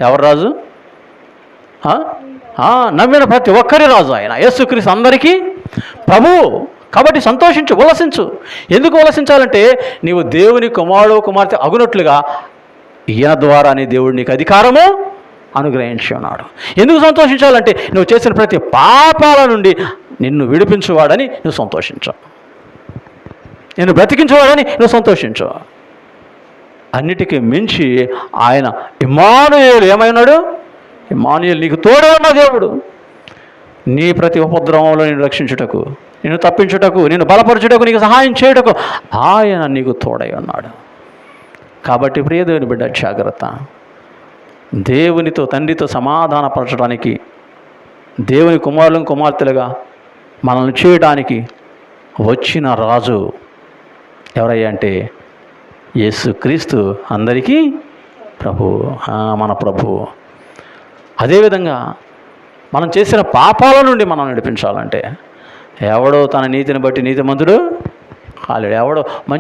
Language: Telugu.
ఎవరు రాజు? నమ్మిన ప్రతి ఒక్కరి రాజు ఆయన. యేసుక్రీస్తు అందరికీ ప్రభువు. కాబట్టి సంతోషించు, ఉల్లసించు. ఎందుకు ఉల్లసించాలంటే నీవు దేవుని కుమారుడు కుమార్తె అగునట్లుగా ఈయన ద్వారా నీ దేవుడు నీకు అధికారము అనుగ్రహించి ఉన్నాడు. ఎందుకు సంతోషించాలంటే నువ్వు చేసిన ప్రతి పాపాల నుండి నిన్ను విడిపించువాడని నువ్వు సంతోషించు, నిన్ను బ్రతికించేవాడని నువ్వు సంతోషించు. అన్నిటికీ మించి ఆయన ఇమ్మానుయేలు ఏమైనాడు? ఇమ్మానుయేలు, నీకు తోడే ఉన్న దేవుడు. నీ ప్రతి ఉపద్రవంలో నిన్ను రక్షించుటకు, నిన్ను తప్పించుటకు, నిన్ను బలపరచుటకు, నీకు సహాయం చేయుటకు ఆయన నీకు తోడై ఉన్నాడు. కాబట్టి ప్రియ దేవుని బిడ్డ, జాగ్రత్త. దేవునితో తండ్రితో సమాధానపరచడానికి, దేవుని కుమారులను కుమార్తెలుగా మనల్ని చేయడానికి వచ్చిన రాజు ఎవరయ్యా అంటే యేసుక్రీస్తు అందరికీ ప్రభు, మన ప్రభువు. అదేవిధంగా మనం చేసిన పాపాల నుండి మనం నడిపించాలంటే ఎవడో తన నీతిని బట్టి నీతిమంతుడు కాలేడు. ఎవడో మంచి